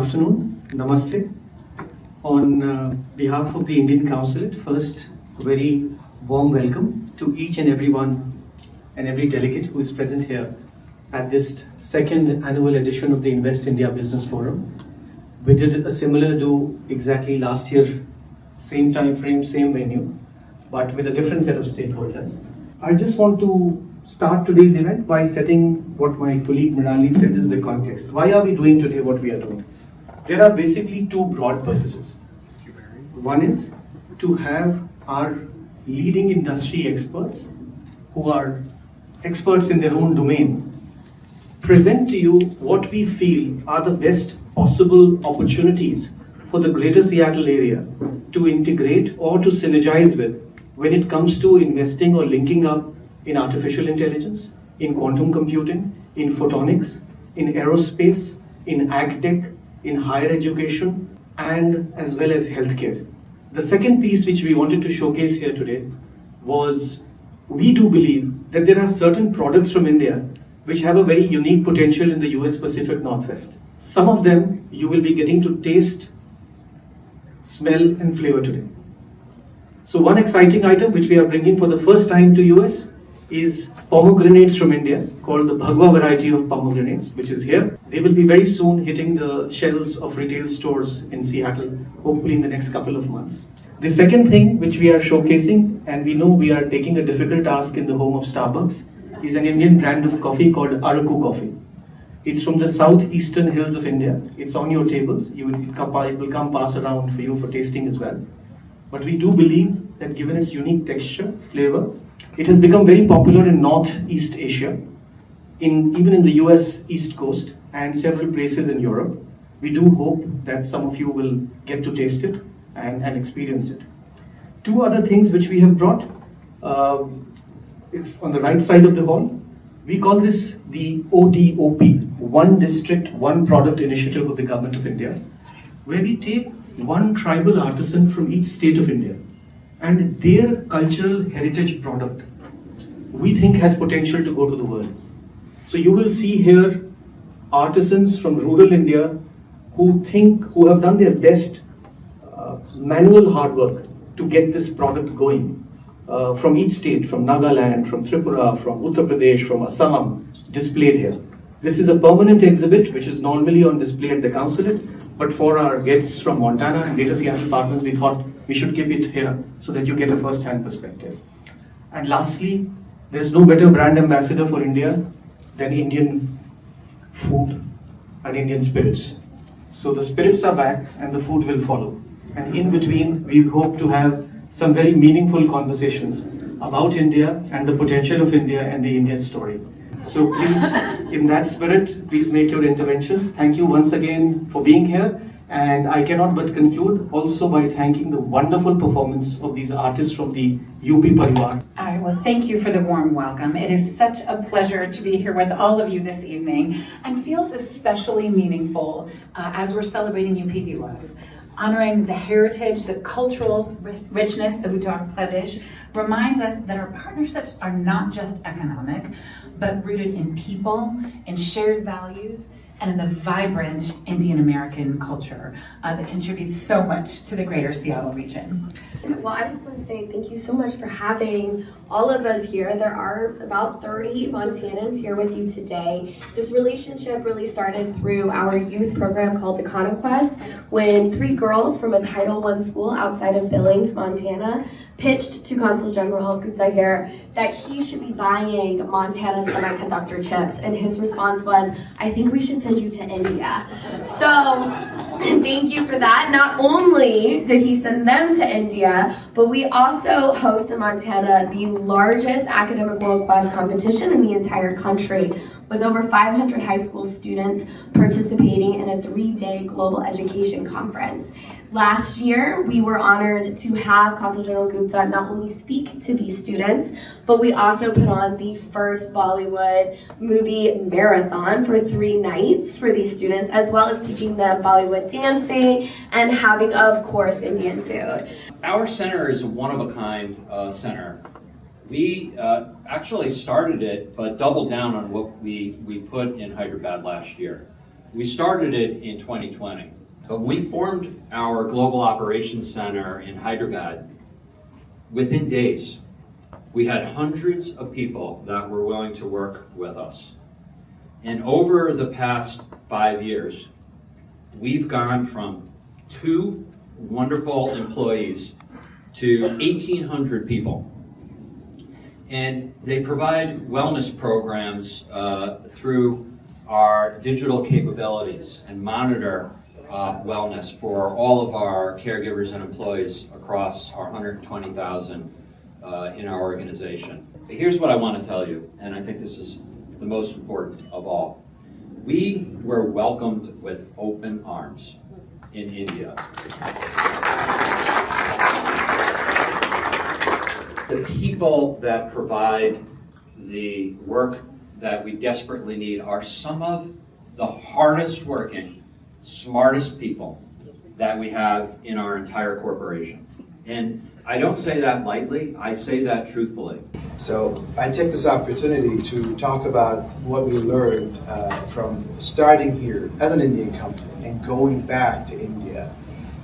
afternoon. Namaste. On behalf of the Indian Consulate, first, a very warm welcome to each and everyone and every delegate who is present here at this second annual edition of the Invest India Business Forum. We did a similar do exactly last year, same time frame, same venue, but with a different set of stakeholders. I just want to start today's event by setting what my colleague Mrinalini said is the context. Why are we doing today what we are doing? There are basically two broad purposes. One is to have our leading industry experts who are experts in their own domain present to you what we feel are the best possible opportunities for the greater Seattle area to integrate or to synergize with when it comes to investing or linking up in artificial intelligence, in quantum computing, in photonics, in aerospace, in AgTech, in higher education, and as well as healthcare. The second piece which we wanted to showcase here today was we do believe that there are certain products from India which have a very unique potential in the US Pacific Northwest. Some of them you will be getting to taste, smell, and flavor today. So one exciting item which we are bringing for the first time to US is pomegranates from India, called the Bharwah variety of pomegranates, which is here. They will be very soon hitting the shelves of retail stores in Seattle, hopefully in the next couple of months. The second thing which we are showcasing, and we know we are taking a difficult task in the home of Starbucks, is an Indian brand of coffee called Araku coffee. It's from the southeastern hills of India. It's on your tables. It will come pass around for you for tasting as well. But we do believe that given its unique texture, flavor, it has become very popular in Northeast Asia, even in the US East Coast and several places in Europe. We do hope that some of you will get to taste it and experience it. Two other things which we have brought. It's on the right side of the hall. We call this the ODOP, One District, One Product initiative of the Government of India, where we take one tribal artisan from each state of India and their cultural heritage product we think has potential to go to the world. So you will see here artisans from rural India who have done their best manual hard work to get this product going from each state, from Nagaland, from Tripura, from Uttar Pradesh, from Assam, displayed here. This is a permanent exhibit which is normally on display at the consulate, but for our guests from Montana and Greater Seattle partners, we thought we should keep it here so that you get a first-hand perspective. And lastly, there's no better brand ambassador for India than Indian food and Indian spirits. So the spirits are back and the food will follow. And in between, we hope to have some very meaningful conversations about India and the potential of India and the Indian story. So please, in that spirit, please make your interventions. Thank you once again for being here. And I cannot but conclude also by thanking the wonderful performance of these artists from the UP Parivar. Well, thank you for the warm welcome. It is such a pleasure to be here with all of you this evening and feels especially meaningful as we're celebrating UP Diwas. Honoring the heritage, the cultural richness of Uttar Pradesh reminds us that our partnerships are not just economic, but rooted in people, in shared values, and in the vibrant Indian American culture that contributes so much to the greater Seattle region. Well, I just want to say thank you so much for having all of us here. There are about 30 Montanans here with you today. This relationship really started through our youth program called EconoQuest, when 3 girls from a Title I school outside of Billings, Montana, pitched to Consul General Gupta here that he should be buying Montana semiconductor chips, and his response was, I think we should send you to India. So thank you for that. Not only did he send them to India, but we also host in Montana the largest academic world-class competition in the entire country, with over 500 high school students participating in a 3-day global education conference. Last year, we were honored to have Consul General Gupta not only speak to these students, but we also put on the first Bollywood movie marathon for 3 nights for these students, as well as teaching them Bollywood dancing and having, of course, Indian food. Our center is a one-of-a-kind center. We actually started it, but doubled down on what we put in Hyderabad last year. We started it in 2020, but we formed our Global Operations Center in Hyderabad within days. We had hundreds of people that were willing to work with us. And over the past 5 years, we've gone from 2 wonderful employees to 1,800 people. And they provide wellness programs through our digital capabilities and monitor wellness for all of our caregivers and employees across our 120,000 in our organization. But here's what I want to tell you, and I think this is the most important of all. We were welcomed with open arms in India. The people that provide the work that we desperately need are some of the hardest working, smartest people that we have in our entire corporation. And I don't say that lightly, I say that truthfully. So I take this opportunity to talk about what we learned from starting here as an Indian company and going back to India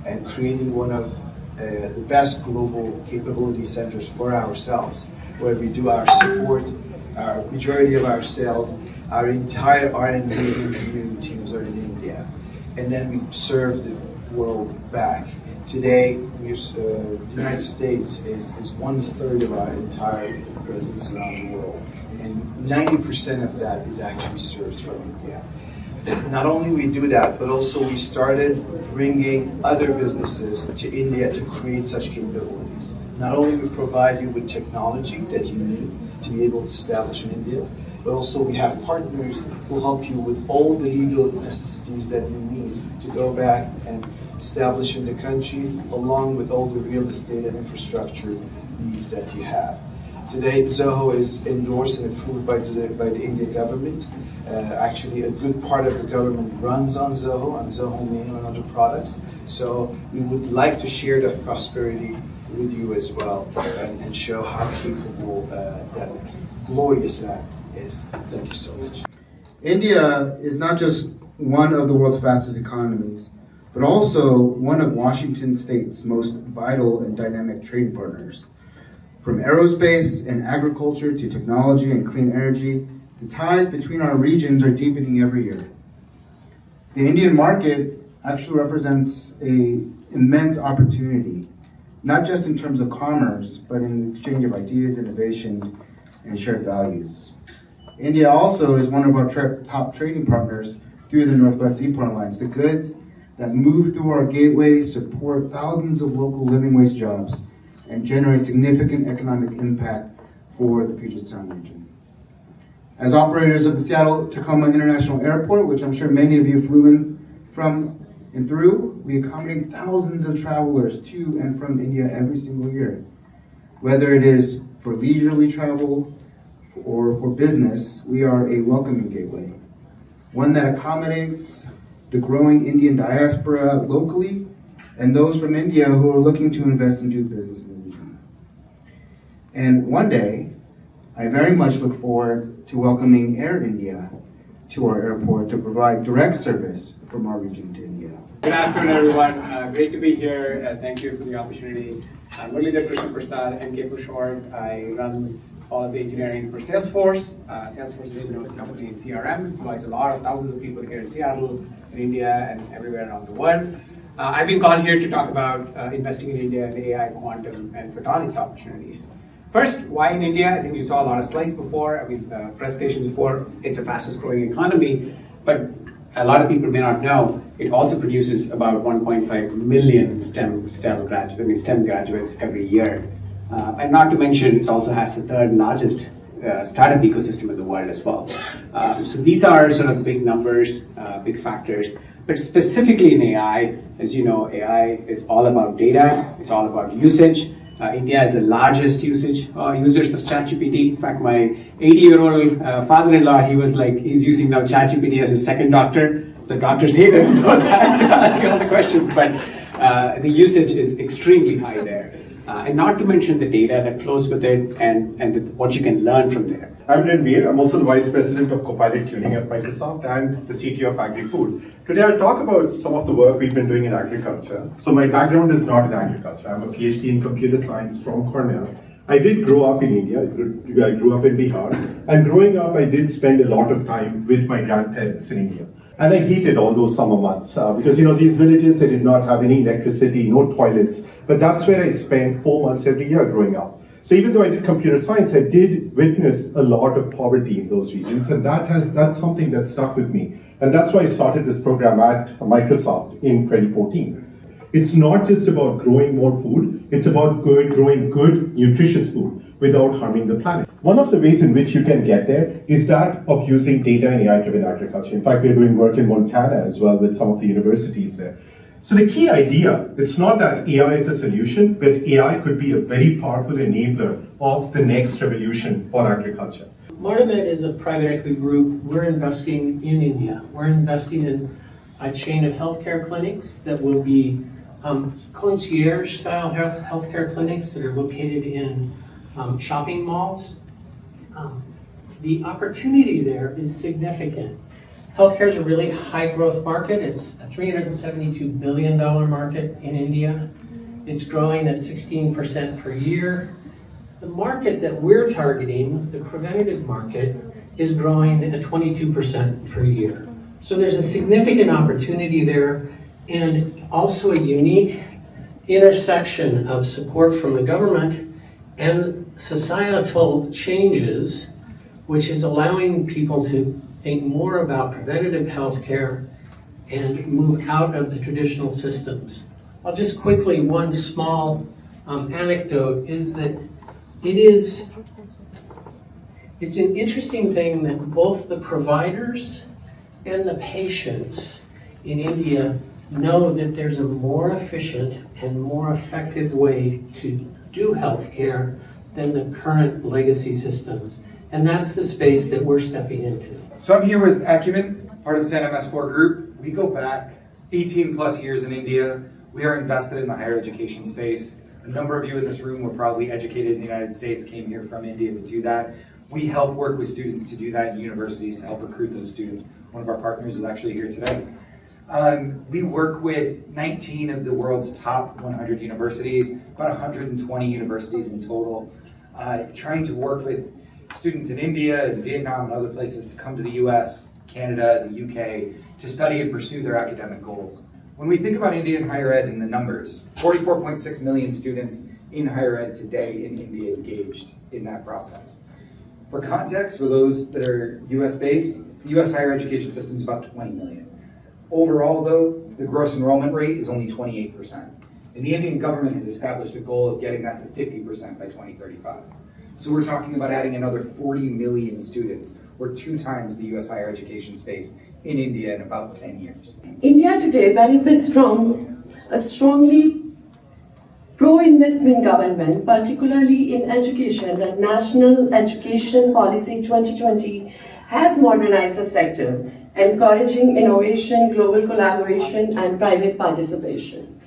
and creating one of the best global capability centers for ourselves, where we do our support, our majority of our sales, our entire R&D and engineering teams are in India. And then we serve the world back. Today, the United States is 1/3 of our entire presence around the world. And 90% of that is actually served from India. Not only we do that, but also we started bringing other businesses to India to create such capabilities. Not only we provide you with technology that you need to be able to establish in India, but also we have partners who help you with all the legal necessities that you need to go back and establish in the country, along with all the real estate and infrastructure needs that you have. Today, Zoho is endorsed and approved by the Indian government. Actually, a good part of the government runs on Zoho Mail and other products. So we would like to share that prosperity with you as well and show how capable that glorious act is. Thank you so much. India is not just one of the world's fastest economies, but also one of Washington State's most vital and dynamic trading partners. From aerospace and agriculture to technology and clean energy, the ties between our regions are deepening every year. The Indian market actually represents an immense opportunity, not just in terms of commerce, but in the exchange of ideas, innovation, and shared values. India also is one of our top trading partners through the Northwest Seaport Alliance. The goods that move through our gateways support thousands of local living wage jobs and generate significant economic impact for the Puget Sound region. As operators of the Seattle-Tacoma International Airport, which I'm sure many of you flew in from and through, we accommodate thousands of travelers to and from India every single year. Whether it is for leisurely travel or for business, we are a welcoming gateway, one that accommodates the growing Indian diaspora locally and those from India who are looking to invest and do business in the region. And one day, I very much look forward to welcoming Air India to our airport to provide direct service from our region to India. Good afternoon, everyone. Great to be here. Thank you for the opportunity. I'm Muralidhar Krishna Prasad, MK for short. I run all of the engineering for Salesforce. Salesforce is a company in CRM, employs thousands of people here in Seattle, in India, and everywhere around the world. I've been called here to talk about investing in India and AI, quantum, and photonics opportunities. First, why in India? I think you saw a lot of slides before, presentations before. It's the fastest growing economy, but a lot of people may not know, it also produces about 1.5 million STEM graduates every year. And not to mention, it also has the third largest startup ecosystem in the world as well. So these are sort of big numbers, big factors. But specifically in AI, as you know, AI is all about data, it's all about usage. India is the largest users of ChatGPT. In fact, my 80-year-old father-in-law, he's using now ChatGPT as his second doctor. The doctors hate him for that, asking all the questions, but the usage is extremely high there. and not to mention the data that flows with it and what you can learn from there. I'm Ranveer. I'm also the Vice President of Copilot Tuning at Microsoft and the CTO of AgriFood. Today I'll talk about some of the work we've been doing in agriculture. So my background is not in agriculture. I'm a PhD in computer science from Cornell. I did grow up in India. I grew up in Bihar. And growing up, I did spend a lot of time with my grandparents in India. And I hated all those summer months because, these villages, they did not have any electricity, no toilets. But that's where I spent 4 months every year growing up. So even though I did computer science, I did witness a lot of poverty in those regions. And that's something that stuck with me. And that's why I started this program at Microsoft in 2014. It's not just about growing more food, it's about growing good, nutritious food without harming the planet. One of the ways in which you can get there is that of using data and AI-driven agriculture. In fact, we're doing work in Montana as well with some of the universities there. So the key idea, it's not that AI is the solution, but AI could be a very powerful enabler of the next revolution for agriculture. Martimed is a private equity group. We're investing in India. We're investing in a chain of healthcare clinics that will be concierge-style healthcare clinics that are located in shopping malls. The opportunity there is significant. Healthcare is a really high-growth market. It's a $372 billion market in India. It's growing at 16% per year. The market that we're targeting, the preventative market, is growing at 22% per year. So there's a significant opportunity there and also a unique intersection of support from the government and societal changes, which is allowing people to think more about preventative health care and move out of the traditional systems. I'll just quickly, one small anecdote is that it's an interesting thing that both the providers and the patients in India know that there's a more efficient and more effective way to do healthcare than the current legacy systems. And that's the space that we're stepping into. So I'm here with Acumen, part of San MS4 Group. We go back 18 plus years in India. We are invested in the higher education space. A number of you in this room were probably educated in the United States, came here from India to do that. We help work with students to do that in universities to help recruit those students. One of our partners is actually here today. We work with 19 of the world's top 100 universities, about 120 universities in total, trying to work with students in India and Vietnam and other places to come to the US, Canada, the UK, to study and pursue their academic goals. When we think about India and higher ed and the numbers, 44.6 million students in higher ed today in India engaged in that process. For context, for those that are US based, the US higher education system is about 20 million. Overall though, the gross enrollment rate is only 28%. And the Indian government has established a goal of getting that to 50% by 2035. So we're talking about adding another 40 million students, or 2 times the US higher education space in India in about 10 years. India today benefits from a strongly pro-investment government, particularly in education. The National Education Policy 2020 has modernized the sector, encouraging innovation, global collaboration, and private participation.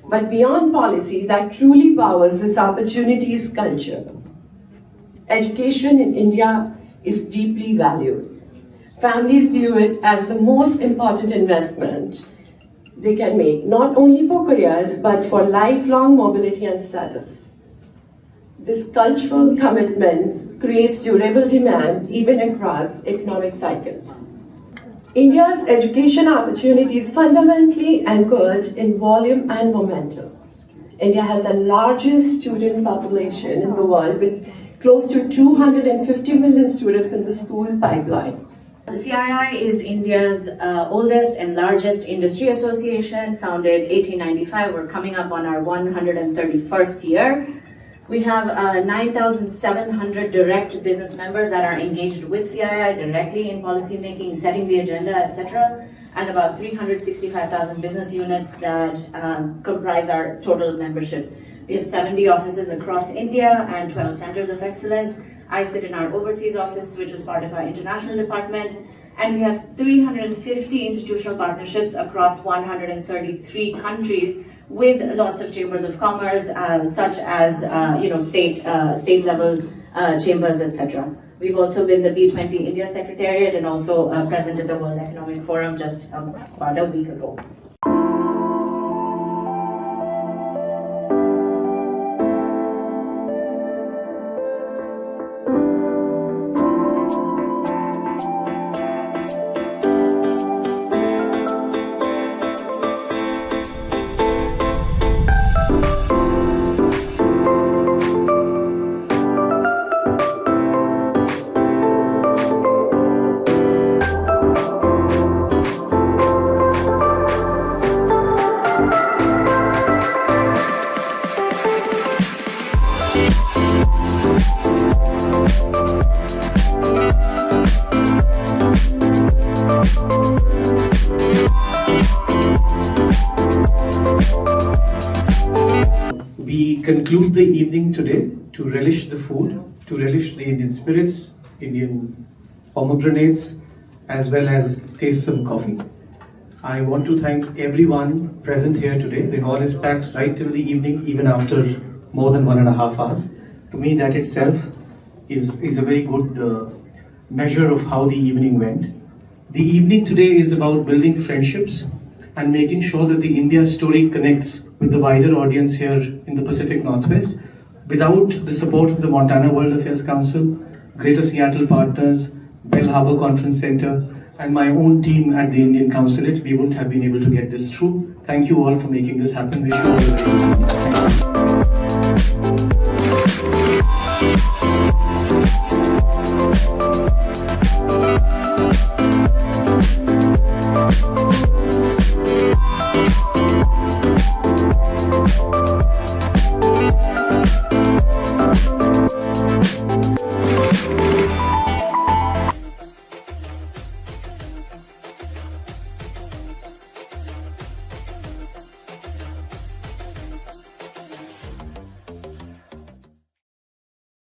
But beyond policy that truly powers this opportunity is culture. Education in India is deeply valued. Families view it as the most important investment they can make, not only for careers, but for lifelong mobility and status. This cultural commitment creates durable demand even across economic cycles. India's education opportunity is fundamentally anchored in volume and momentum. India has the largest student population in the world with close to 250 million students in the school pipeline. The CII is India's oldest and largest industry association, founded 1895. We're coming up on our 131st year. We have 9,700 direct business members that are engaged with CII directly in policy making, setting the agenda, etc., and about 365,000 business units that comprise our total membership. We have 70 offices across India and 12 centers of excellence. I sit in our overseas office, which is part of our international department, And we have 350 institutional partnerships across 133 countries with lots of chambers of commerce, such as state level chambers, etc. We've also been the B20 India Secretariat and also present at the World Economic Forum just about a week ago. We conclude the evening today to relish the food, to relish the Indian spirits, Indian pomegranates, as well as taste some coffee. I want to thank everyone present here today. The hall is packed right till the evening, even after more than 1.5 hours. To me, that itself is a very good measure of how the evening went. The evening today is about building friendships and making sure that the India story connects with the wider audience here in the Pacific Northwest. Without the support of the Montana World Affairs Council, Greater Seattle Partners, Bell Harbor Conference Center, and my own team at the Indian Consulate, we wouldn't have been able to get this through. Thank you all for making this happen. Wish you all a very good evening. Thank you.